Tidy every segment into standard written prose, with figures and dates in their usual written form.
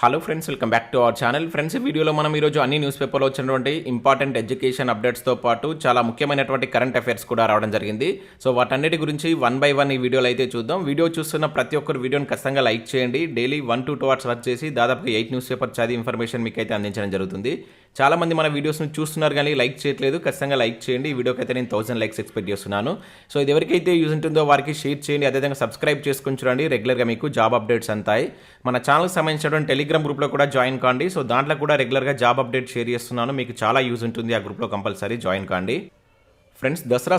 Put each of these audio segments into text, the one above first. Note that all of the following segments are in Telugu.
Hello friends, welcome back to our channel. Friends, ఈ వీడియోలో మనం ఈరోజు అన్ని న్యూస్ పేపర్లో వచ్చినటువంటి ఇంపార్టెంట్ ఎడ్యుకేషన్ అప్డేట్స్తో పాటు చాలా ముఖ్యమైనటువంటి కరెంట్ అఫైర్స్ కూడా రావడం జరిగింది. సో వాటన్నిటి గురించి వన్ బై వన్ ఈ వీడియోలో అయితే చూద్దాం. వీడియో చూస్తున్న ప్రతి ఒక్కరు వీడియోని ఖచ్చితంగా లైక్ చేయండి. డైలీ 1 to 2 అవర్స్ వర్క్ చేసి దాదాపుగా 8 న్యూస్ పేపర్ చదివి ఇన్ఫర్మేషన్ మీకు అయితే అందించడం జరుగుతుంది. చాలామంది మన వీడియోస్ని చూస్తున్నారు కానీ లైక్ చేయట్లేదు. ఖచ్చితంగా లైక్ చేయండి. ఈ వీడియోకి అయితే నేను 1000 లైక్స్ ఎక్స్పెక్ట్ చేస్తున్నాను. సో ఇది ఎవరికైతే యూజ్ ఉంటుందో వారికి షేర్ చేయండి. అదేవిధంగా సబ్స్క్రైబ్ చేసుకుని చూడండి. రెగ్యులర్గా మీకు జాబ్ అప్డేట్స్ అంతాయి. మన ఛానల్కి సంబంధించినటువంటి టెలిగ్రామ్ గ్రూప్లో కూడా జాయిన్ కాండి. సో దాంట్లో కూడా రెగ్యులర్గా జాబ్ అప్డేట్ షేర్ చేస్తున్నాను. మీకు చాలా యూజ్ ఉంటుంది. ఆ గ్రూప్లో కంపల్సరీ జాయిన్ కాండి. ఫ్రెండ్స్, దసరా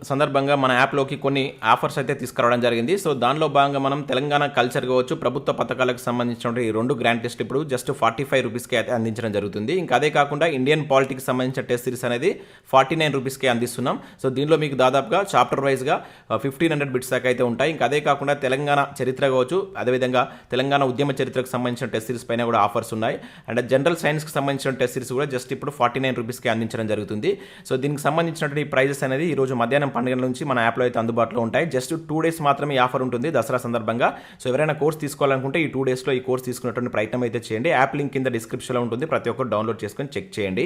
సందర్భంగా మన యాప్లోకి కొన్ని ఆఫర్స్ అయితే తీసుకురావడం జరిగింది. సో దానిలో భాగంగా మనం తెలంగాణ కల్చర్ కావచ్చు, ప్రభుత్వ పథకాలకు సంబంధించిన ఈ 2 గ్రాండ్ టెస్ట్ ఇప్పుడు జస్ట్ 45 రూపీస్కి అయితే అందించడం జరుగుతుంది. ఇంకా అదే కాకుండా ఇండియన్ పాలిటిక్స్ సంబంధించిన టెస్ట్ సిరీస్ అనేది 49 రూపీస్కే అందిస్తున్నాం. సో దీనిలో మీకు దాదాపుగా చాప్టర్ వైజ్గా 1500 బిట్స్ దాకా అయితే ఉంటాయి. ఇంకా అదే కాకుండా తెలంగాణ చరిత్ర కావచ్చు, అదేవిధంగా తెలంగాణ ఉద్యమ చరిత్రకు సంబంధించిన టెస్ట్ సిరీస్ పైన కూడా ఆఫర్స్ ఉన్నాయి. అండ్ జనరల్ సైన్స్కి సంబంధించిన టెస్ట్ సిరీస్ కూడా జస్ట్ ఇప్పుడు 49 రూపీస్కి అందించడం జరుగుతుంది. సో దీనికి సంబంధించినటువంటి ప్రైజెస్ అనేది ఈ రోజు మధ్యాహ్నం 12 గంటల నుంచి మన యాప్లో అయితే అందుబాటులో ఉంటాయి. జస్ట్ 2 డేస్ మాత్రమే ఈ ఆఫర్ ఉంటుంది దసరా సందర్భంగా. సో ఎవరైనా కోర్స్ తీసుకోవాలనుకుంటే ఈ 2 డేస్లో ఈ కోర్స్ తీసుకునేటువంటి ప్రయత్నం అయితే చేయండి. యాప్ లింక్ కింద డిస్క్రిప్షన్లో ఉంటుంది. ప్రతి ఒక్కరు డౌన్లోడ్ చేసుకొని చెక్ చేయండి.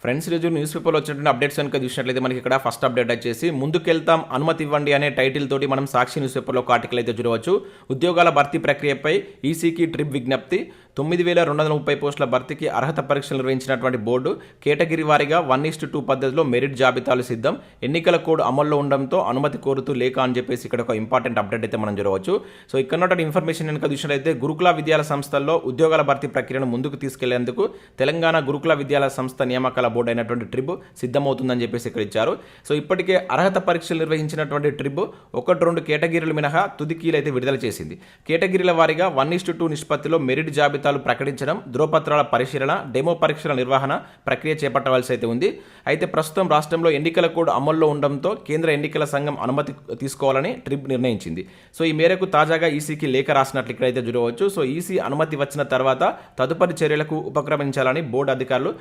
ఫ్రెండ్స్, ఈరోజు న్యూస్ పేపర్లో వచ్చినటువంటి అప్డేట్స్ కనుక చూసినట్లయితే మనకి ఇక్కడ ఫస్ట్ అప్డేట్ వచ్చేసి ముందుకెళ్తాం అనుమతి ఇవ్వండి అనే టైటిల్ తోటి మనం సాక్షి న్యూస్ పేపర్లో ఒక ఆర్టికల్ అయితే చూడవచ్చు. ఉద్యోగాల భర్తీ ప్రక్రియపై ఈసీకి ట్రిప్ విజ్ఞప్తి. 9230 పోస్టుల భర్తీకి అర్హత పరీక్షలు నిర్వహించినటువంటి బోర్డు కేటగిరీ వారీగా 1:2 పద్ధతిలో మెరిట్ జాబితాలు సిద్ధం. ఎన్నికల కోడ్ అమల్లో ఉండడంతో అనుమతి కోరుతూ లేఖ అని చెప్పేసి ఇక్కడ ఒక ఇంపార్టెంట్ అప్డేట్ అయితే మనం చూడవచ్చు. సో ఇక్కడ ఉన్నటువంటి ఇన్ఫర్మేషన్ కనుక చూసినట్లయితే గురుకుల విద్యాలయ సంస్థల్లో ఉద్యోగాల భర్తీ ప్రక్రియను ముందుకు తీసుకెళ్లేందుకు తెలంగాణ గురుకుల విద్యాలయ సంస్థ నియామకాల బోర్డు అయినటువంటి ట్రిబ్ సిద్ధమవుతుందని చెప్పేసి ఇక్కడ ఇచ్చారు. సో ఇప్పటికే అర్హత పరీక్షలు నిర్వహించినటువంటి ట్రిబ్ 1-2 కేటగిరీలు మినహా తుది కీలు అయితే విడుదల చేసింది. కేటగిరీల వారీగా 1:2 నిష్పత్తిలో మెరిట్ జాబితాలు ప్రకటించడం, ధ్రువపత్రాల పరిశీలన, డెమో పరీక్షల నిర్వహణ ప్రక్రియ చేపట్టవలసి అయితే ఉంది. అయితే ప్రస్తుతం రాష్ట్రంలో ఎన్నికల కోడ్ అమల్లో ఉండడంతో కేంద్ర ఎన్నికల సంఘం అనుమతి తీసుకోవాలని ట్రిబ్ నిర్ణయించింది. సో ఈ మేరకు తాజాగా ఈసీకి లేఖ రాసినట్లు ఇక్కడైతే చూడవచ్చు. సో ఈసీ అనుమతి వచ్చిన తర్వాత తదుపరి చర్యలకు ఉపక్రమించాలని బోర్డు అధికారులు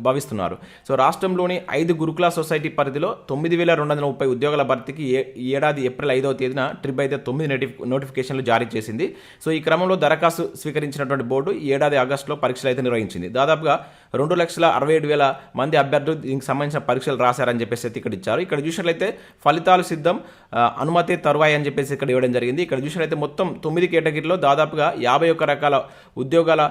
భావిస్తున్నారు. సో రాష్ట్రంలోని 5 గురుకుల సొసైటీ పరిధిలో 9230 ఉద్యోగాల భర్తీకి ఈ ఏడాది ఏప్రిల్ 5వ తేదీన ట్రిబ్ అయితే 9 నోటిఫికేషన్లు జారీ చేసింది. సో ఈ క్రమంలో దరఖాస్తు స్వీకరించినటువంటి బోర్డు ఈ ఏడాది ఆగస్టులో పరీక్షలు అయితే నిర్వహించింది. దాదాపుగా 2,67,000 మంది అభ్యర్థులు దీనికి సంబంధించిన పరీక్షలు రాశారని చెప్పేసి అయితే ఇక్కడ ఇచ్చారు. ఇక్కడ చూసినట్లయితే ఫలితాలు సిద్ధం, అనుమతి తరువాయి అని చెప్పేసి ఇక్కడ ఇవ్వడం జరిగింది. ఇక్కడ చూసినట్లయితే మొత్తం 9 కేటగిరీలో దాదాపుగా 51 రకాల ఉద్యోగాల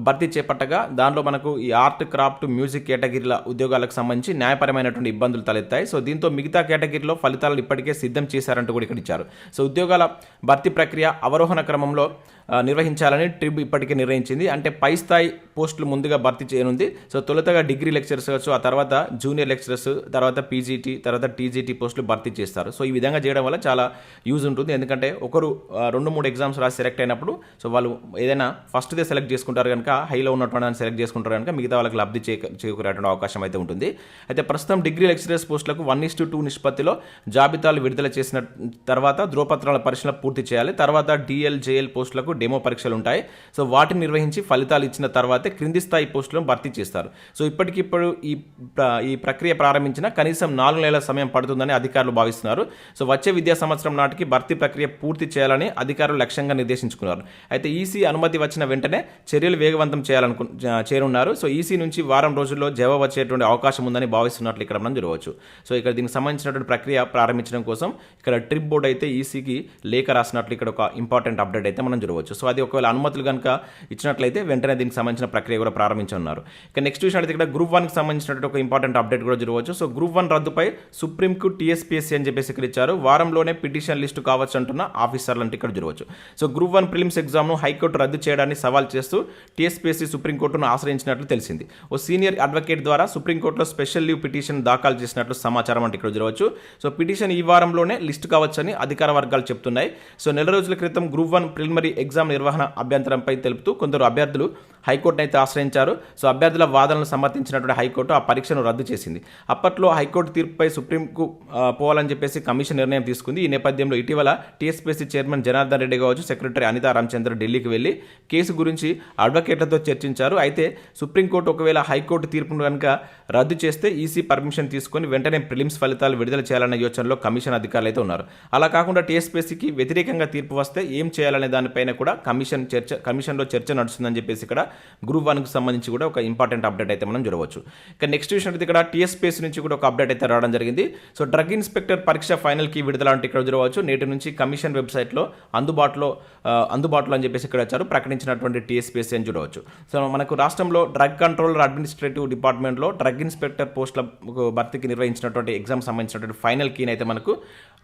భర్తీ చేపట్టగా దానిలో మనకు ఈ ఆర్ట్, క్రాఫ్ట్, మ్యూజిక్ కేటగిరీల ఉద్యోగాలకు సంబంధించి న్యాయపరమైనటువంటి ఇబ్బందులు తలెత్తాయి. సో దీంతో మిగతా కేటగిరీలో ఫలితాలను ఇప్పటికే సిద్ధం చేశారంటూ కూడా ఇక్కడ ఇచ్చారు. సో ఉద్యోగాల భర్తీ ప్రక్రియ అవరోహణ క్రమంలో నిర్వహించాలని ట్రిబ్ ఇప్పటికే నిర్ణయించింది. అంటే పై స్థాయి పోస్టులు ముందుగా భర్తీ చేయనుంది. సో తొలుతగా డిగ్రీ లెక్చరర్స్ కావచ్చు, ఆ తర్వాత జూనియర్ లెక్చరర్స్, తర్వాత పీజీటీ, తర్వాత టీజీటీ పోస్టులు భర్తీ చేస్తారు. సో ఈ విధంగా చేయడం వల్ల చాలా యూజ్ ఉంటుంది. ఎందుకంటే ఒకరు 2-3 ఎగ్జామ్స్ రాసి సెలెక్ట్ అయినప్పుడు సో వాళ్ళు ఏదైనా ఫస్ట్దే సెలెక్ట్ చేసుకుంటారు కనుక, హైలో ఉన్నటువంటి సెలెక్ట్ చేసుకుంటారు కనుక మిగతా వాళ్ళకి లబ్ధి చేకూరేటువంటి అవకాశం అయితే ఉంటుంది. అయితే ప్రస్తుతం డిగ్రీ లెక్చరర్స్ పోస్టులకు 1:2 నిష్పత్తిలో జాబితాలు విడుదల చేసిన తర్వాత ధ్రువపత్రాల పరిశీలన పూర్తి చేయాలి. తర్వాత డిఎల్, జేఎల్ పోస్టులకు డెమో పరీక్షలు ఉంటాయి. సో వాటిని నిర్వహించి ఫలితాలు ఇచ్చిన తర్వాతే క్రింది స్థాయి పోస్టులను భర్తీ చేస్తారు. సో ఇప్పటికిప్పుడు ఈ ప్రక్రియ ప్రారంభించిన కనీసం 4 నెలల సమయం పడుతుందని అధికారులు భావిస్తున్నారు. సో వచ్చే విద్యా సంవత్సరం నాటికి భర్తీ ప్రక్రియ పూర్తి చేయాలని అధికారులు లక్ష్యంగా నిర్దేశించుకున్నారు. అయితే ఈసీ అనుమతి వచ్చిన వెంటనే చర్యలు వేగవంతం చేరున్నారు. సో ఈసీ నుంచి వారం రోజుల్లో జవాబు వచ్చేటువంటి అవకాశం ఉందని భావిస్తున్నట్లు ఇక్కడ మనం చూడవచ్చు. సో ఇక్కడ దీనికి సంబంధించినటువంటి ప్రక్రియ ప్రారంభించడం కోసం ఇక్కడ ట్రిప్ బోర్డు అయితే ఈసీకి లేఖ రాసినట్లు ఇక్కడ ఒక ఇంపార్టెంట్ అప్డేట్ అయితే మనం చూడవచ్చు. సో అది ఒకవేళ అనుమతులు కనుక ఇచ్చినట్లయితే వెంటనే దీనికి సంబంధించిన ప్రక్రియ కూడా ప్రారంభించనున్నారు. ఇక నెక్స్ట్ చూసినట్లయితే ఇక్కడ గ్రూప్ 1కి సంబంధించినటువంటి ఒక ఇంపార్టెంట్ అప్డేట్ కూడా చూడవచ్చు. సో గ్రూప్ 1 రద్దుపై సుప్రీంకు Tspsc అని చెప్పేసి ఇక్కడ ఇచ్చారు. వారంలోనే పిటిషన్ లిస్టు కావచ్చు అంటున్న ఆఫీసర్లు అంటే ఇక్కడ చూడవచ్చు. సో గ్రూప్ 1 ప్రిలిమ్స్ ఎగ్జామ్ను హైకోర్టు రద్దు చేయడాన్ని సవాల్ చేస్తూ Tspsc సుప్రీంకోర్టును ఆశ్రయించినట్లు తెలిసింది. ఓ సీనియర్ అడ్వకేట్ ద్వారా సుప్రీంకోర్టులో స్పెషల్ లీవ్ పిటిషన్ దాఖలు చేసినట్లు సమాచారం అంటే ఇక్కడ చూడవచ్చు. సో పిటిషన్ ఈ వారంలోనే లిస్టు కావచ్చని అధికార వర్గాలు చెప్తున్నాయి. సో నెల రోజుల క్రితం గ్రూప్ 1 ప్రిలిమినరీ ఎగ్జామ్ నిర్వహణ అభ్యంతరంపై తెలుపుతూ కొందరు అభ్యర్థులు హైకోర్టును అయితే ఆశ్రయించారు. సో అభ్యర్థుల వాదనలు సమర్థించినటువంటి హైకోర్టు ఆ పరీక్షను రద్దు చేసింది. అప్పట్లో హైకోర్టు తీర్పుపై సుప్రీంకు పోవాలని చెప్పేసి కమిషన్ నిర్ణయం తీసుకుంది. ఈ నేపథ్యంలో ఇటీవల టీఎస్పీఎస్సీ చైర్మన్ జనార్దన్ రెడ్డి కావచ్చు, సెక్రటరీ అనితా రామచంద్ర ఢిల్లీకి వెళ్లి కేసు గురించి అడ్వకేట్లతో చర్చించారు. అయితే సుప్రీంకోర్టు ఒకవేళ హైకోర్టు తీర్పును కనుక రద్దు చేస్తే ఈసీ పర్మిషన్ తీసుకొని వెంటనే ప్రిలిమ్స్ ఫలితాలు విడుదల చేయాలన్న యోచనలో కమిషన్ అధికారులు అయితే ఉన్నారు. అలా కాకుండా టీఎస్పీఎస్సీకి వ్యతిరేకంగా తీర్పు వస్తే ఏం చేయాలనే దానిపైన కూడా కమిషన్లో చర్చ నడుస్తుందని చెప్పేసి ఇక్కడ గ్రూప్ 1కి సంబంధించి కూడా ఒక ఇంపార్టెంట్ అప్డేట్ అయితే మనం చూడవచ్చు. ఇక నెక్స్ట్ విషయం అయితే ఇక్కడ టీఎస్పీఎస్సీ నుంచి కూడా ఒక అప్డేట్ అయితే రావడం జరిగింది. సో డ్రగ్ ఇన్స్పెక్టర్ పరీక్ష ఫైనల్ కీ విడుదల అంటే ఇక్కడ చూడవచ్చు. నేటి నుంచి కమిషన్ వెబ్సైట్లో అందుబాటులో అని చెప్పేసి ఇక్కడ వచ్చారు ప్రకటించినటువంటి టీఎస్పీఎస్సీ అని చూడవచ్చు. సో మనకు రాష్ట్రంలో డ్రగ్ కంట్రోలర్ అడ్మినిస్ట్రేటివ్ డిపార్ట్మెంట్లో డ్రగ్ ఇన్స్పెక్టర్ పోస్టుల భర్తీకి నిర్వహించినటువంటి ఎగ్జామ్ సంబంధించినటువంటి ఫైనల్ కీని అయితే మనకు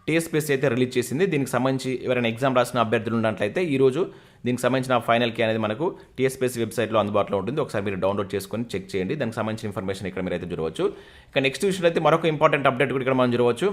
టీఎస్పీఎస్సీ అయితే రిలీజ్ చేసింది. దీనికి సంబంధించి ఎవరైనా ఎగ్జామ్ రాసిన అభ్యర్థులు ఉన్నట్లయితే ఈరోజు దీనికి సంబంధించిన ఫైనల్ కీ అనేది మనకు టీఎస్పీఎస్సీ వెబ్సైట్లో అందుబాటులో ఉంటుంది. ఒకసారి మీరు డౌన్లోడ్ చేసుకొని చెక్ చేయండి. దానికి సంబంధించిన ఇన్ఫర్మేషన్ ఇక్కడ మీరు అయితే చూడవచ్చు. ఇక నెక్స్ట్ విషయంలో అయితే మరొక ఇంపార్టెంట్ అప్డేట్ కూడా ఇక్కడ మనం చూడవచ్చు.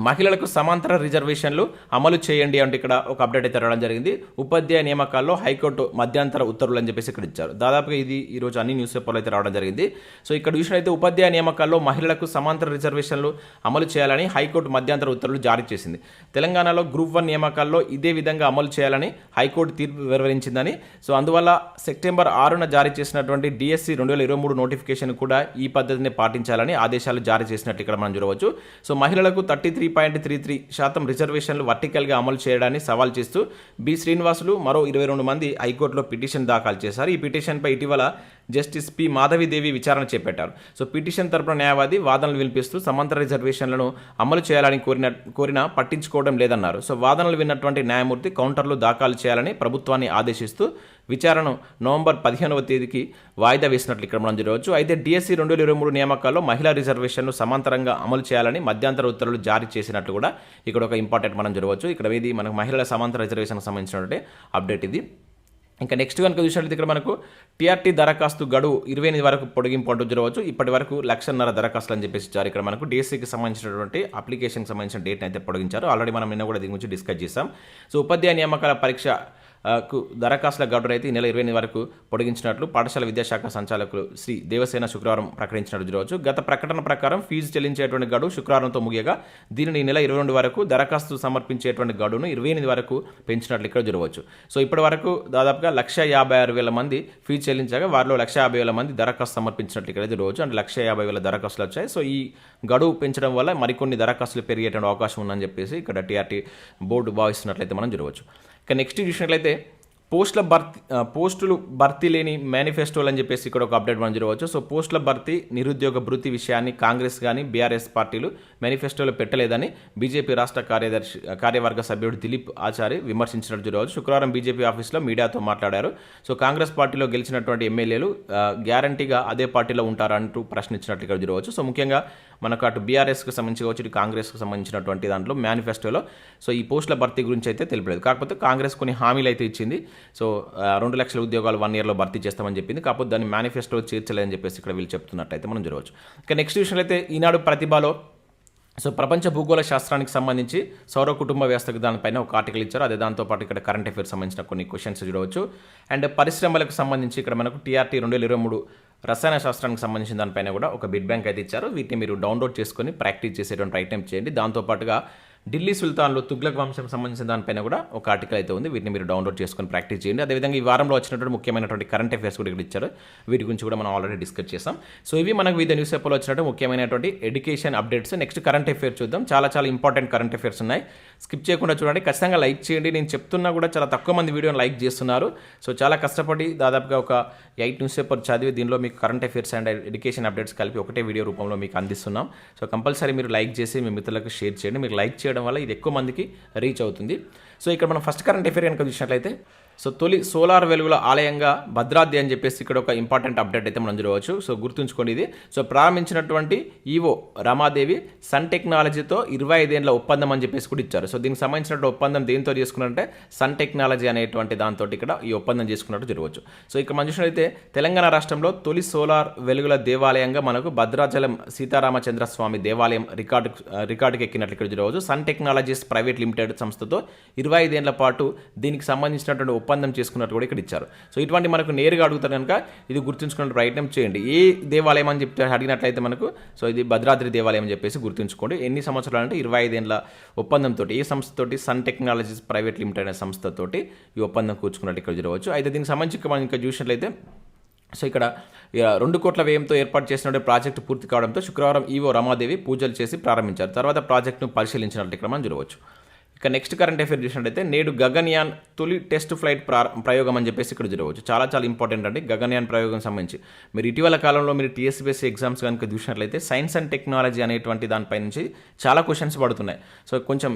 మహిళలకు సమాంతర రిజర్వేషన్లు అమలు చేయండి అంటే ఇక్కడ ఒక అప్డేట్ అయితే రావడం జరిగింది. ఉపాధ్యాయ నియామకాల్లో హైకోర్టు మధ్యంతర ఉత్తర్వులు అని చెప్పేసి ఇక్కడ ఇచ్చారు. దాదాపుగా ఇది ఈరోజు అన్ని న్యూస్ పేపర్లో అయితే రావడం జరిగింది. సో ఇక్కడ చూసినట్లయితే ఉపాధ్యాయ నియామకాల్లో మహిళలకు సమాంతర రిజర్వేషన్లు అమలు చేయాలని హైకోర్టు మధ్యంతర ఉత్తర్వులు జారీ చేసింది. తెలంగాణలో గ్రూప్ 1 నియామకాల్లో ఇదే విధంగా అమలు చేయాలని హైకోర్టు తీర్పు వెలువరించిందని. సో అందువల్ల సెప్టెంబర్ 6న జారీ చేసినటువంటి డిఎస్సి 2023 నోటిఫికేషన్ కూడా ఈ పద్ధతిని పాటించాలని ఆదేశాలు జారీ చేసినట్టు ఇక్కడ మనం చూడవచ్చు. సో మహిళలకు 33.33% రిజర్వేషన్లు వర్టికల్గా అమలు చేయడాన్ని సవాల్ చేస్తూ బి శ్రీనివాసులు మరో 22 మంది హైకోర్టులో పిటిషన్ దాఖలు చేశారు. ఈ పిటిషన్పై ఇటీవల జస్టిస్ పి మాధవిదేవి విచారణ చేపట్టారు. సో పిటిషన్ తరపున న్యాయవాది వాదనలు వినిపిస్తూ సమాంతర రిజర్వేషన్లను అమలు చేయాలని కోరినా పట్టించుకోవడం లేదన్నారు. సో వాదనలు విన్నటువంటి న్యాయమూర్తి కౌంటర్లు దాఖలు చేయాలని ప్రభుత్వాన్ని ఆదేశిస్తూ విచారణను నవంబర్ 15వ తేదీకి వాయిదా వేసినట్లు ఇక్కడ మనం చూడవచ్చు. అయితే డిఎస్సి 2023 నియామకాల్లో మహిళా రిజర్వేషన్లు సమాంతరంగా అమలు చేయాలని మధ్యంతర ఉత్తర్వులు జారీ చేసినట్లు కూడా ఇక్కడ ఒక ఇంపార్టెంట్ మనం చూడవచ్చు. ఇక్కడ ఇది మనకు మహిళల సమాంతర రిజర్వేషన్కి సంబంధించినటువంటి అప్డేట్ ఇది. ఇంకా నెక్స్ట్ కనుక చూసినట్లయితే ఇక్కడ మనకు టీఆర్టీ దరఖాస్తు గడువు 28 వరకు పొడిగింపు అంటూ చూడవచ్చు. ఇప్పటి వరకు 1,500,000 దరఖాస్తులు అని చెప్పేసి ఇచ్చారు. ఇక్కడ మనకు డిఎస్సికి సంబంధించినటువంటి అప్లికేషన్కి సంబంధించిన డేట్ అయితే పొడిగించారు. ఆల్రెడీ మనం నిన్న కూడా దీని గురించి డిస్కస్ చేసాం. సో ఉపాధ్యాయ నియామకాల పరీక్ష దరఖాస్తుల గడువు అయితే ఈ నెల 28 వరకు పొడిగించినట్లు పాఠశాల విద్యాశాఖ సంచాలకులు శ్రీ దేవసేన శుక్రవారం ప్రకటించినట్టు చూడవచ్చు. గత ప్రకటన ప్రకారం ఫీజు చెల్లించేటువంటి గడువు శుక్రవారంతో ముగియగా దీనిని ఈ నెల 22 వరకు దరఖాస్తు సమర్పించేటువంటి గడువును 28 వరకు పెంచినట్లు ఇక్కడ చూడవచ్చు. సో ఇప్పటి వరకు దాదాపుగా 156,000 మంది ఫీజు చెల్లించగా వారిలో 150,000 మంది దరఖాస్తు సమర్పించినట్లు ఇక్కడ చూడవచ్చు. అంటే 150,000 దరఖాస్తులు వచ్చాయి. సో ఈ గడువు పెంచడం వల్ల మరికొన్ని దరఖాస్తులు పెరిగేటువంటి అవకాశం ఉందని చెప్పేసి ఇక్కడ టీఆర్టీ బోర్డు భావిస్తున్నట్లయితే మనం చూడవచ్చు. ఇక నెక్స్ట్ చూసినట్లయితే పోస్టులు భర్తీ లేని మేనిఫెస్టోలు అని చెప్పేసి ఇక్కడ ఒక అప్డేట్ మనం చూడవచ్చు. సో పోస్టుల భర్తీ నిరుద్యోగ భృతి విషయాన్ని కాంగ్రెస్ కానీ బీఆర్ఎస్ పార్టీలు మేనిఫెస్టోలో పెట్టలేదని బీజేపీ రాష్ట్ర కార్యవర్గ సభ్యుడు దిలీప్ ఆచారి విమర్శించినట్టు చూడవచ్చు. శుక్రవారం బీజేపీ ఆఫీస్లో మీడియాతో మాట్లాడారు. సో కాంగ్రెస్ పార్టీలో గెలిచినటువంటి ఎమ్మెల్యేలు గ్యారంటీగా అదే పార్టీలో ఉంటారంటూ ప్రశ్నించినట్లు ఇక్కడ చూడవచ్చు. సో ముఖ్యంగా మనకు అటు బీఆర్ఎస్కి సంబంధించి కావచ్చు, ఇటు కాంగ్రెస్కి సంబంధించినటువంటి దాంట్లో మేనిఫెస్టోలో సో ఈ పోస్టుల భర్తీ గురించి అయితే తెలిపలేదు. కాకపోతే కాంగ్రెస్ కొన్ని హామీలు అయితే ఇచ్చింది. సో 2 లక్షల ఉద్యోగాలు 1 ఇయర్లో భర్తీ చేస్తామని చెప్పింది. కాకపోతే దాన్ని మేనిఫెస్టో చేర్చలేదని చెప్పేసి ఇక్కడ వీళ్ళు చెప్తున్నట్టయితే మనం చూడవచ్చు. ఇక నెక్స్ట్ విషయంలో అయితే ఈనాడు ప్రతిభలో సో ప్రపంచ భూగోళ శాస్త్రానికి సంబంధించి సౌర కుటుంబ వ్యవస్థకు దానిపైన ఒక ఆర్టికల్ ఇచ్చారు. అదే దాంతోపాటు ఇక్కడ కరెంట్ అఫేర్స్ సంబంధించిన కొన్ని క్వశ్చన్స్ చూడవచ్చు. అండ్ పరిశ్రమలకు సంబంధించి ఇక్కడ మనకు టీఆర్టీ 2023 రసాయన శాస్త్రానికి సంబంధించిన దానిపైన కూడా ఒక బిడ్ బ్యాంక్ అయితే ఇచ్చారు. వీటిని మీరు డౌన్లోడ్ చేసుకొని ప్రాక్టీస్ చేసేటువంటి ప్రయత్నం చేయండి. దాంతోపాటుగా ఢిల్లీ సుల్తాన్లు తుగ్లక్ వంశం సంబంధించిన దానిపైన కూడా ఒక ఆర్టికల్ అయితే ఉంది. వీటిని మీరు డౌన్లోడ్ చేసుకొని ప్రాక్టీస్ చేయండి. అదేవిధంగా ఈ వారంలో వచ్చినటువంటి ముఖ్యమైనటువంటి కరెంట్ అఫేర్స్ కూడా ఇక్కడ ఇచ్చారు. వీటి గురించి కూడా మనం ఆల్రెడీ డిస్కస్ చేసాం. సో ఇవి మనకు వివిధ న్యూస్ పేపర్లో వచ్చినట్టు ముఖ్యమైనటువంటి education updates. Next current affairs చూద్దాం. చాలా ఇంపార్టెంట్ కరెంట్ అఫేర్స్ ఉన్నాయి. స్కిప్ చేయకుండా చూడండి. ఖచ్చితంగా లైక్ చేయండి. నేను చెప్తున్నా కూడా చాలా తక్కువ మంది వీడియోని లైక్ చేస్తున్నారు. సో చాలా కష్టపడి దాదాపుగా ఒక 8 న్యూస్ పేపర్ చదివి దీనిలో మీకు current affairs and education updates కలిపి ఒకటే వీడియో రూపంలో మీకు అందిస్తున్నాం. సో కంపల్సరీ మీరు లైక్ చేసి మీ మిత్రులకు షేర్ చేయండి. మీరు లైక్ చేయడం వల్ల ఇది ఎక్కువ మందికి రీచ్ అవుతుంది. సో ఇక్కడ మనం ఫస్ట్ కరెంట్ అఫేర్ కనుక చూసినట్లయితే సో తొలి సోలార్ వెలుగుల ఆలయంగా భద్రాద్రి అని చెప్పేసి ఇక్కడ ఒక ఇంపార్టెంట్ అప్డేట్ అయితే మనం చూడవచ్చు. సో గుర్తుంచుకోండి ఇది. సో ప్రారంభించినటువంటి ఈవో రమాదేవి సన్ టెక్నాలజీతో 25 ఏళ్ల ఒప్పందం అని చెప్పేసి కూడా ఇచ్చారు. సో దీనికి సంబంధించిన ఒప్పందం దేంతో చేసుకున్నారంటే సన్ టెక్నాలజీ అనేటువంటి దాంతో ఇక్కడ ఈ ఒప్పందం చేసుకున్నట్టు జరగవచ్చు. సో ఇక్కడ మనం చూసినట్లయితే తెలంగాణ రాష్ట్రంలో తొలి సోలార్ వెలుగుల దేవాలయంగా మనకు భద్రాచలం సీతారామచంద్ర స్వామి దేవాలయం రికార్డుకి ఎక్కినట్లు ఇక్కడ జరగవచ్చు. సన్ టెక్నాలజీస్ ప్రైవేట్ లిమిటెడ్ సంస్థతో 25 ఏళ్ల పాటు దీనికి సంబంధించినటువంటి ఒప్పందం చేసుకున్నట్టు కూడా ఇక్కడ ఇచ్చారు. సో ఇటువంటి మనకు నేరుగా అడుగుతారు కనుక ఇది గుర్తుంచుకునే ప్రయత్నం చేయండి. ఏ దేవాలయం అని చెప్తే అడిగినట్లయితే మనకు సో ఇది భద్రాద్రి దేవాలయం అని చెప్పేసి గుర్తుంచుకోండి. ఎన్ని సంవత్సరాలు అంటే 25 ఏళ్ల ఒప్పందంతో ఏ సంస్థతోటి సన్ టెక్నాలజీస్ ప్రైవేట్ లిమిటెడ్ అనే సంస్థతోటి ఈ ఒప్పందం కూర్చుకున్నట్టు ఇక్కడ చూడవచ్చు. అయితే దీనికి సంబంధించి మనం ఇంకా చూసినట్లయితే సో ఇక్కడ 2 కోట్ల వ్యయంతో ఏర్పాటు చేసిన ప్రాజెక్టు పూర్తి కావడంతో శుక్రవారం ఈవో రమాదేవి పూజలు చేసి ప్రారంభించారు. తర్వాత ప్రాజెక్టును పరిశీలించినట్లు ఇక్కడ మనం చూడవచ్చు. ఇక నెక్స్ట్ కరెంట్ అఫేర్ చూసినట్టయితే నేడు గగన్యాన్ తొలి టెస్ట్ ఫ్లైట్ ప్రయోగం అని చెప్పేసి ఇక్కడ చూడవచ్చు. చాలా ఇంపార్టెంట్ అండి గగన్యాన్ ప్రయోగం సంబంధించి. మీరు ఇటీవల కాలంలో మీరు TSPSC ఎగ్జామ్స్ కనుక చూసినట్లయితే సైన్స్ అండ్ టెక్నాలజీ అనేటువంటి దానిపై నుంచి చాలా క్వశ్చన్స్ పడుతున్నాయి. సో కొంచెం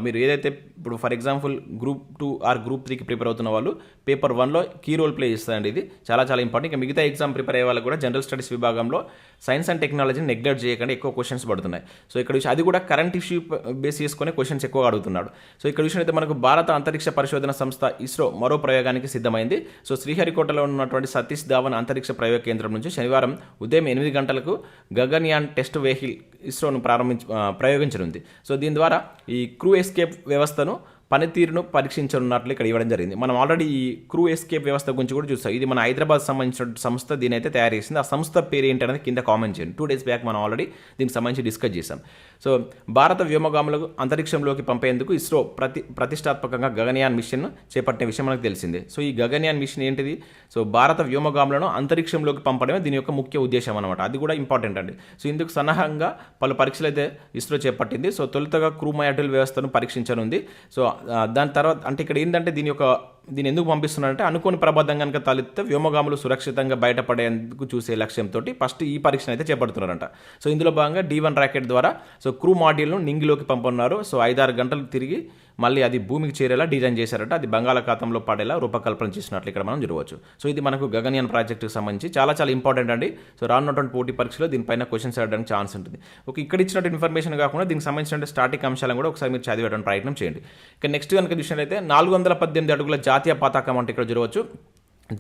మీరు ఏదైతే ఇప్పుడు for example group 2 or group 3కి ప్రిపేర్ అవుతున్న వాళ్ళు పేపర్ 1లో కీ రోల్ ప్లే చేస్తారండి. ఇది చాలా ఇంపార్టెంట్. ఇక మిగతా ఎగ్జామ్ ప్రిపేర్ అయ్యే వాళ్ళు కూడా జనరల్ స్టడీస్ విభాగంలో సైన్స్ అండ్ టెక్నాలజీని నెగ్లెక్ట్ చేయకుండా ఎక్కువ క్వశ్చన్స్ పడుతున్నాయి. సో ఇక్కడ అది కూడా కరెంట్ ఇష్యూ బేస్ చేసుకునే క్వశ్చన్స్ ఎక్కువగా అడుగుతున్నాడు. సో ఇక్కడ చూసినట్లయితే మనకు భారత అంతరిక్ష పరిశోధన సంస్థ ఇస్రో మరో ప్రయోగానికి సిద్ధమైంది. సో శ్రీహరికోటలో ఉన్నటువంటి సతీష్ ధావన్ అంతరిక్ష ప్రయోగ కేంద్రం నుంచి శనివారం ఉదయం 8 గంటలకు గగన్యాన్ టెస్ట్ వెహికల్ ఇస్రోను ప్రయోగించనుంది. సో దీని ద్వారా ఈ క్రూ ఎస్కేప్ వ్యవస్థను పనితీరును పరీక్షించనున్నట్లు ఇక్కడ ఇవ్వడం జరిగింది. మనం ఆల్రెడీ ఈ క్రూ ఎస్కేప్ వ్యవస్థ గురించి కూడా చూస్తాం. ఇది మన హైదరాబాద్ సంబంధించిన సంస్థ దీని అయితే తయారు చేసింది. ఆ సంస్థ పేరు ఏంటనేది కింద కామెంట్ చేయండి. 2 days బ్యాక్ మనం ఆల్రెడీ దీనికి సంబంధించి డిస్కస్ చేసాం. సో భారత వ్యోమగాములకు అంతరిక్షంలోకి పంపేందుకు ఇస్రో ప్రతిష్టాత్మకంగా గగన్యాన్ మిషన్ చేపట్టిన విషయం మనకు తెలిసిందే. సో ఈ గగన్యాన్ మిషన్ ఏంటిది? సో భారత వ్యోమగాములను అంతరిక్షంలోకి పంపడమే దీని యొక్క ముఖ్య ఉద్దేశం అనమాట. అది కూడా ఇంపార్టెంట్ అండి. సో ఇందుకు సన్నాహంగా పలు పరీక్షలు అయితే ఇస్రో చేపట్టింది. సో తొలుతగా క్రూ మాడ్యూల్ వ్యవస్థను పరీక్షించనుంది. సో దాని తర్వాత అంటే ఇక్కడ ఏంటంటే దీన్ని ఎందుకు పంపిస్తున్నారంటే అనుకోని ప్రమాదం కనుక తలెత్తే వ్యోమగాములు సురక్షితంగా బయటపడేందుకు చూసే లక్ష్యంతో ఫస్ట్ ఈ పరీక్షను అయితే చేపడుతున్నారంట. సో ఇందులో భాగంగా D1 రాకెట్ ద్వారా సో క్రూ మాడ్యూల్ను నింగిలోకి పంపనున్నారు. సో 5-6 గంటలు తిరిగి మళ్ళీ అది భూమికి చేరేలా డిజైన్ చేశారట. అది బంగాళాఖాతంలో పడేలా రూపకల్పన చేసినట్లు ఇక్కడ మనం చూడవచ్చు. సో ఇది మనకు గగన్యాన్ ప్రాజెక్టుకి సంబంధించి చాలా ఇంపార్టెంట్ అండి. సో రానున్నటువంటి పోటీ పరీక్షలో దీనిపైన క్వశ్చన్స్ అడగడానికి ఛాన్స్ ఉంటుంది. ఇక్కడ ఇచ్చినట్టు ఇన్ఫర్మేషన్ కాకుండా దీనికి సంబంధించిన స్టాటిక్ అంశాలను కూడా ఒకసారి మీరు చదివేయడానికి ప్రయత్నం చేయండి. ఇక నెక్స్ట్ కనుక చూసినట్లయితే 418 అడుగుల జాతీయ పతాకం అంటే ఇక్కడ చూడవచ్చు.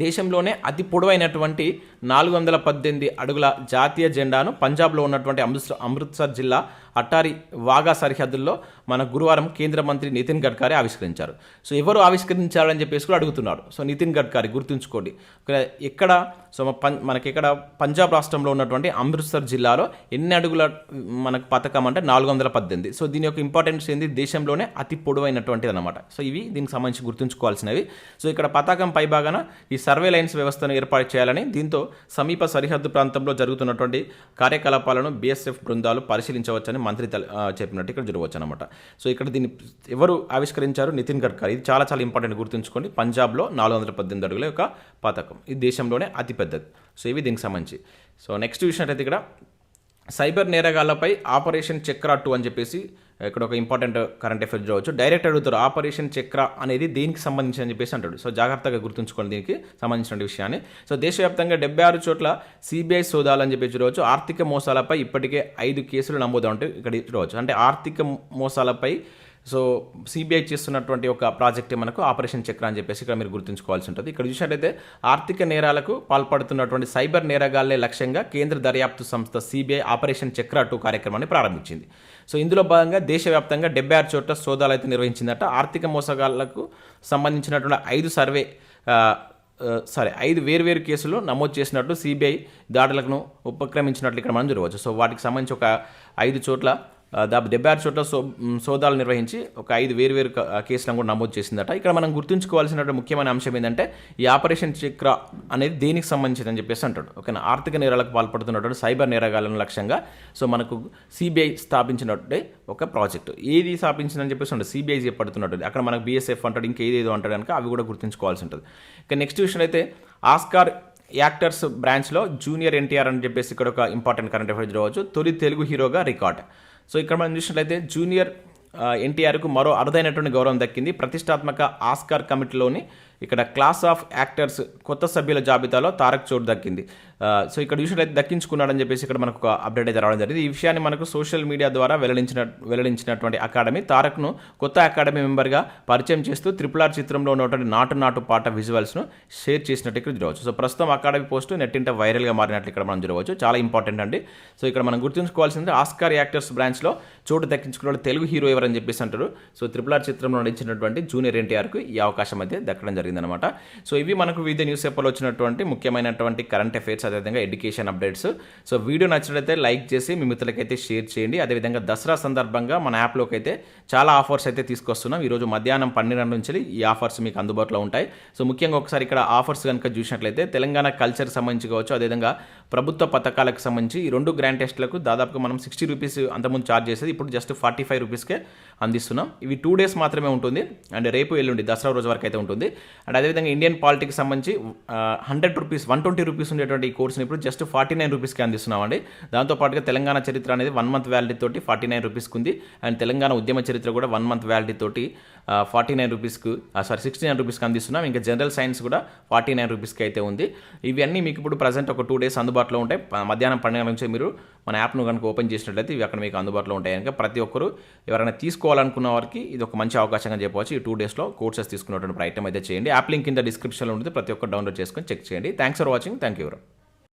దేశంలోనే అతి పొడవైనటువంటి 418 అడుగుల జాతీయ జెండాను పంజాబ్లో ఉన్నటువంటి అమృత్సర్ జిల్లా అట్టారి వాగా సరిహద్దుల్లో మన గురువారం కేంద్ర మంత్రి నితిన్ గడ్కరీ ఆవిష్కరించారు. సో ఎవరు ఆవిష్కరించారని చెప్పేసి కూడా అడుగుతున్నారు. సో నితిన్ గడ్కరీ గుర్తుంచుకోండి. ఎక్కడ సో మనకి ఇక్కడ పంజాబ్ రాష్ట్రంలో ఉన్నటువంటి అమృత్సర్ జిల్లాలో ఎన్ని అడుగుల మనకు పథకం అంటే 418. సో దీని యొక్క ఇంపార్టెన్స్ ఏంది? దేశంలోనే అతి పొడవైనటువంటిది అనమాట. సో ఇవి దీనికి సంబంధించి గుర్తుంచుకోవాల్సినవి. సో ఇక్కడ పతాకం పై భాగాన ఈ సర్వేలైన్స్ వ్యవస్థను ఏర్పాటు చేయాలని, దీంతో సమీప సరిహద్దు ప్రాంతంలో జరుగుతున్నటువంటి కార్యకలాపాలను BSF బృందాలు పరిశీలించవచ్చని మంత్రి చెప్పినట్టు ఇక్కడ చూడవచ్చు అనమాట. సో ఇక్కడ దీన్ని ఎవరు ఆవిష్కరించారు? నితిన్ గడ్కరీ. ఇది చాలా ఇంపార్టెంట్ గుర్తుంచుకోండి. పంజాబ్లో 418 అడుగుల యొక్క పథకం. ఇది దేశంలోనే అతి పెద్దది. సో ఇవి దీనికి సంబంధించి. సో నెక్స్ట్ చూసినట్టయితే ఇక్కడ సైబర్ నేరగాళ్లపై ఆపరేషన్ చక్ర 2 అని చెప్పేసి ఇక్కడ ఒక ఇంపార్టెంట్ కరెంట్ అఫైర్ చూడవచ్చు. డైరెక్ట్ అడుగుతారు ఆపరేషన్ చక్ర అనేది దేనికి సంబంధించి అని చెప్పేసి అంటాడు. సో జాగ్రత్తగా గుర్తుంచుకోండి దీనికి సంబంధించిన విషయాన్ని. సో దేశవ్యాప్తంగా 76 చోట్ల CBI సోదాలు అని చెప్పి చూడవచ్చు. ఆర్థిక మోసాలపై ఇప్పటికే 5 కేసులు నమోదు అంటే ఇక్కడ చూడవచ్చు. అంటే ఆర్థిక మోసాలపై సో CBI చేస్తున్నటువంటి ఒక ప్రాజెక్టే మనకు ఆపరేషన్ చక్ర అని చెప్పేసి ఇక్కడ మీరు గుర్తుంచుకోవాల్సి ఉంటుంది. ఇక్కడ చూసినట్టయితే ఆర్థిక నేరాలకు పాల్పడుతున్నటువంటి సైబర్ నేరగాళ్లే లక్ష్యంగా కేంద్ర దర్యాప్తు సంస్థ CBI ఆపరేషన్ చక్ర 2 కార్యక్రమాన్ని ప్రారంభించింది. సో ఇందులో భాగంగా దేశవ్యాప్తంగా 76 చోట్ల సోదాలు అయితే నిర్వహించిందట. ఆర్థిక మోసగాళ్లకు సంబంధించినటువంటి 5 వేర్వేరు కేసులు నమోదు చేసినట్లు CBI దాడులకు ఉపక్రమించినట్లు ఇక్కడ మనం చూడవచ్చు. సో వాటికి సంబంధించి ఒక 5 చోట్ల 76 చోట్ల సోదాలు నిర్వహించి ఒక 5 వేర్వేరు కేసులను కూడా నమోదు చేసిందట. ఇక్కడ మనం గుర్తుంచుకోవాల్సిన ముఖ్యమైన అంశం ఏంటంటే ఈ ఆపరేషన్ చక్ర అనేది దేనికి సంబంధించిందని చెప్పేసి అంటాడు. ఓకేనా, ఆర్థిక నేరాలకు పాల్పడుతున్నటువంటి సైబర్ నేరగాళ్లను లక్ష్యంగా సో మనకు CBI స్థాపించినట్టే ఒక ప్రాజెక్టు. ఏది స్థాపించిందని చెప్పేసి ఉంటుంది CBI చేపడుతున్నట్టు. అక్కడ మనకు BSF అంటాడు, ఇంకేదేదో అంటాడు కనుక అవి కూడా గుర్తుంచుకోవాల్సి ఉంటుంది. ఇక నెక్స్ట్ విషయం అయితే ఆస్కార్ యాక్టర్స్ బ్రాంచ్లో జూనియర్ NTR అని చెప్పేసి ఇక్కడ ఒక ఇంపార్టెంట్ కరెంట్ అఫైర్ చూడవచ్చు. తొలి తెలుగు హీరోగా రికార్డ్. సో ఇక్కడ మనం చూసినట్లయితే జూనియర్ NTRకు మరో అరుదైనటువంటి గౌరవం దక్కింది. ప్రతిష్టాత్మక ఆస్కార్ కమిటీలోని ఇక్కడ క్లాస్ ఆఫ్ యాక్టర్స్ కొత్త సభ్యుల జాబితాలో తారక్ చోటు దక్కింది. సో ఇక్కడ చూసినట్లయితే దక్కించుకున్నాడని చెప్పేసి ఇక్కడ మనకు ఒక అప్డేట్ అయితే రావడం జరిగింది. ఈ విషయాన్ని మనకు సోషల్ మీడియా ద్వారా వెల్లడించినటువంటి అకాడమీ తారక్ను కొత్త అకాడమీ మెంబర్గా పరిచయం చేస్తూ RRR చిత్రంలో ఉన్నటువంటి నాటు పాట విజువల్స్ను షేర్ చేసినట్టు ఇక్కడ చూడవచ్చు. సో ప్రస్తుతం అకాడమీ పోస్టు నెట్టింట వైరల్గా మారినట్లు ఇక్కడ మనం చూడవచ్చు. చాలా ఇంపార్టెంట్ అండి. సో ఇక్కడ మనం గుర్తుంచుకోవాల్సింది ఆస్కార్ యాక్టర్స్ బ్రాంచ్లో చోటు దక్కించుకున్న తెలుగు హీరో ఎవరని చెప్పేసి అంటారు. సో RRR చిత్రంలో నటించినటువంటి జూనియర్ NTRకు ఈ అవకాశం అయితే దక్కడం జరిగింది. జరిగిందనమాట. సో ఇవి మనకు వివిధ న్యూస్ పేపర్లో వచ్చినటువంటి ముఖ్యమైనటువంటి కరెంట్ అఫైర్స్, అదేవిధంగా ఎడ్యుకేషన్ అప్డేట్స్. సో వీడియో నచ్చినట్లయితే లైక్ చేసి మీ మిత్రులకైతే షేర్ చేయండి. అదేవిధంగా దసరా సందర్భంగా మన యాప్లోకి అయితే చాలా ఆఫర్స్ అయితే తీసుకొస్తున్నాం. ఈరోజు మధ్యాహ్నం 12 నుంచి ఈ ఆఫర్స్ మీకు అందుబాటులో ఉంటాయి. సో ముఖ్యంగా ఒకసారి ఇక్కడ ఆఫర్స్ కనుక చూసినట్లయితే తెలంగాణ కల్చర్కి సంబంధించి కావచ్చు, అదేవిధంగా ప్రభుత్వ పథకాలకు సంబంధించి ఈ 2 గ్రాండ్ టెస్ట్లకు దాదాపుగా మనం 60 రూపీస్ అంతకుముందు ఛార్జ్ చేసేది ఇప్పుడు జస్ట్ 45 రూపీస్కే అందిస్తున్నాం. ఇవి 2 days మాత్రమే ఉంటుంది. అండ్ రేపు ఎల్లుండి దసరా రోజు వరకు అయితే ఉంటుంది. అండ్ అదేవిధంగా ఇండియన్ పాలిటిక్స్ సంబంధించి 100 రూపీస్ 120 రూపీస్ ఉండేటువంటి ఈ కోర్సుని ఇప్పుడు జస్ట్ 49 రూపీస్కి అందిస్తున్నామండి. దాంతోపాటుగా తెలంగాణ చరిత్ర అనేది 1 month వ్యాలిటీ తోటి 49 రూపీస్కి ఉంది. అండ్ తెలంగాణ ఉద్యమ చరిత్ర కూడా 1 month వ్యాలిటీ తోటి 49 రూపీస్కు 69 రూపీస్కి అందిస్తున్నాం. ఇంకా జనరల్ సైన్స్ కూడా 49 రూపీస్కి అయితే ఉంది. ఇవన్నీ మీకు ఇప్పుడు ప్రజెంట్ ఒక 2 days అందుబాటులో ఉంటాయి. మధ్యాహ్నం 12 నుంచి మీరు మన యాప్ను కనుక ఓపెన్ చేసినట్లయితే ఇవి అక్కడ మీకు అందుబాటులో ఉంటాయి. కనుక ప్రతి ఒక్కరు ఎవరైనా తీసుకోవాలనుకున్న వారికి ఇది ఒక మంచి అవకాశంగా చెప్పవచ్చు. ఈ 2 daysలో కోర్సెస్ తీసుకున్నటువంటి ప్రయత్నం అయితే చేయండి. యాప్ లింక్ కింద డిస్క్రిప్షన్లో ఉంటుంది. ప్రతి ఒక్కరు డౌన్లోడ్ చేసుకొని చెక్ చేయండి. Thanks for watching. Thank you.